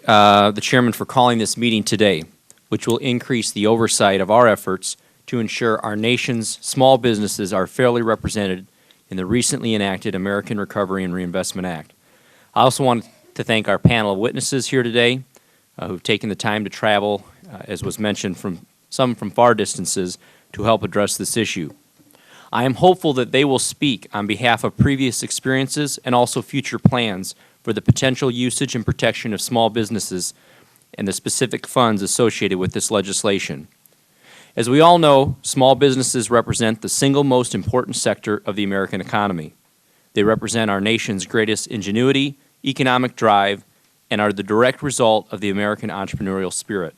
the chairman for calling this meeting today, which will increase the oversight of our efforts to ensure our nation's small businesses are fairly represented in the recently enacted American Recovery and Reinvestment Act. I also want to thank our panel of witnesses here today who've taken the time to travel, as was mentioned, from far distances to help address this issue. I am hopeful that they will speak on behalf of previous experiences and also future plans for the potential usage and protection of small businesses and the specific funds associated with this legislation. As we all know, small businesses represent the single most important sector of the American economy. They represent our nation's greatest ingenuity, economic drive, and are the direct result of the American entrepreneurial spirit.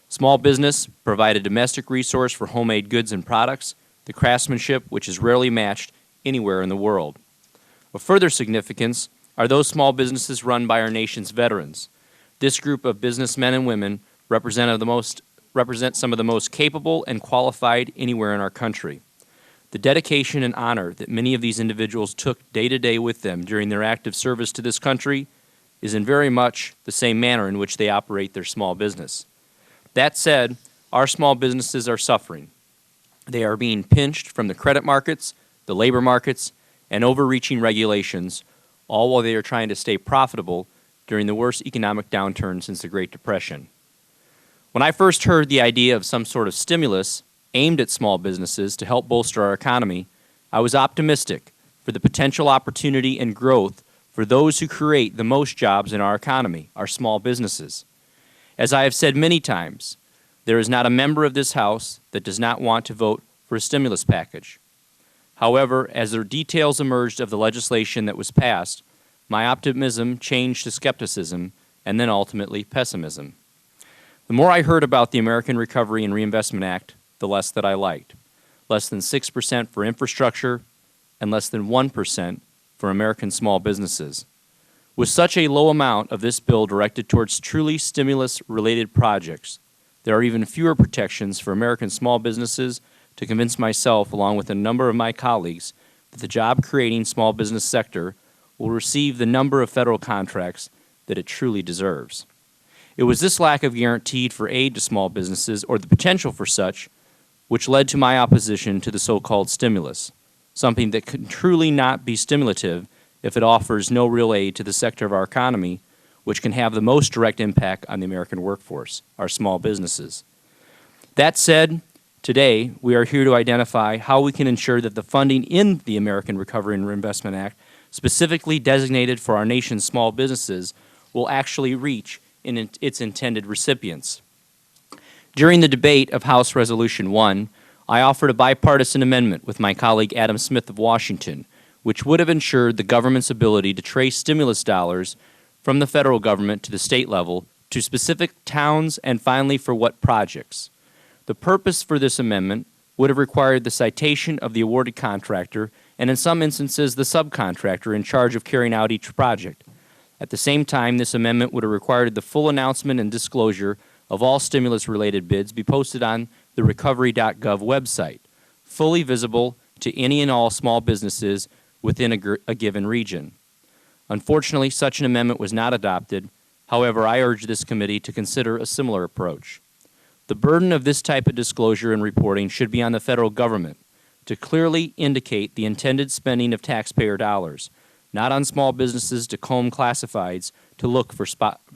Small business provide a domestic resource for homemade goods and products, the craftsmanship which is rarely matched anywhere in the world. Of further significance are those small businesses run by our nation's veterans. This group of businessmen and women represent some of the most capable and qualified anywhere in our country. The dedication and honor that many of these individuals took day to day with them during their active service to this country is in very much the same manner in which they operate their small business. That said, our small businesses are suffering. They are being pinched from the credit markets, the labor markets, and overreaching regulations, all while they are trying to stay profitable during the worst economic downturn since the Great Depression. When I first heard the idea of some sort of stimulus aimed at small businesses to help bolster our economy, I was optimistic for the potential opportunity and growth for those who create the most jobs in our economy, our small businesses. As I have said many times, there is not a member of this House that does not want to vote for a stimulus package. However, as the details emerged of the legislation that was passed, my optimism changed to skepticism and then ultimately pessimism. The more I heard about the American Recovery and Reinvestment Act, the less that I liked. Less than 6% for infrastructure and less than 1% for American small businesses. With such a low amount of this bill directed towards truly stimulus-related projects, there are even fewer protections for American small businesses to convince myself, along with a number of my colleagues, that the job-creating small business sector will receive the number of federal contracts that it truly deserves. It was this lack of guaranteed for aid to small businesses, or the potential for such, which led to my opposition to the so-called stimulus, something that can truly not be stimulative if it offers no real aid to the sector of our economy, which can have the most direct impact on the American workforce, our small businesses. That said, today we are here to identify how we can ensure that the funding in the American Recovery and Reinvestment Act, specifically designated for our nation's small businesses, will actually reach its intended recipients. During the debate of House Resolution 1, I offered a bipartisan amendment with my colleague Adam Smith of Washington, which would have ensured the government's ability to trace stimulus dollars from the federal government to the state level, to specific towns, and finally for what projects. The purpose for this amendment would have required the citation of the awarded contractor and in some instances the subcontractor in charge of carrying out each project. At the same time, this amendment would have required the full announcement and disclosure of all stimulus-related bids be posted on the recovery.gov website, fully visible to any and all small businesses within a given region. Unfortunately, such an amendment was not adopted. However, I urge this committee to consider a similar approach. The burden of this type of disclosure and reporting should be on the federal government to clearly indicate the intended spending of taxpayer dollars, not on small businesses to comb classifieds to look for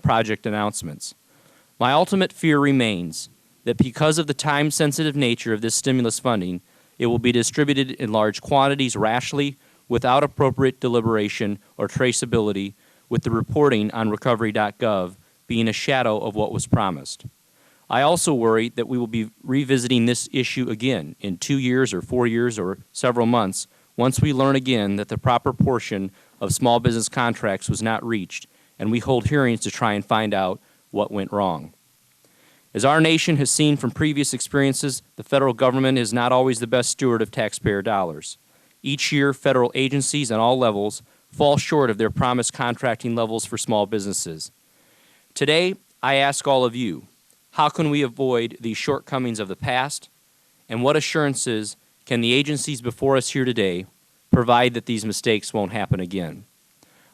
project announcements. My ultimate fear remains that because of the time-sensitive nature of this stimulus funding, it will be distributed in large quantities rashly without appropriate deliberation or traceability, with the reporting on recovery.gov being a shadow of what was promised. I also worry that we will be revisiting this issue again in 2 years or 4 years or several months once we learn again that the proper portion of small business contracts was not reached, and we hold hearings to try and find out what went wrong. As our nation has seen from previous experiences, the federal government is not always the best steward of taxpayer dollars. Each year, federal agencies at all levels fall short of their promised contracting levels for small businesses. Today, I ask all of you, how can we avoid these shortcomings of the past, and what assurances can the agencies before us here today provide that these mistakes won't happen again?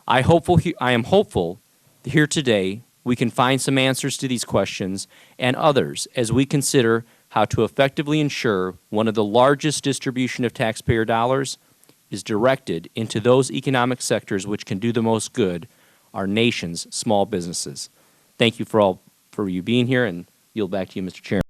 I am hopeful here today we can find some answers to these questions and others as we consider how to effectively ensure one of the largest distribution of taxpayer dollars is directed into those economic sectors which can do the most good, our nation's small businesses. Thank you for you being here, and yield back to you, Mr. Chairman.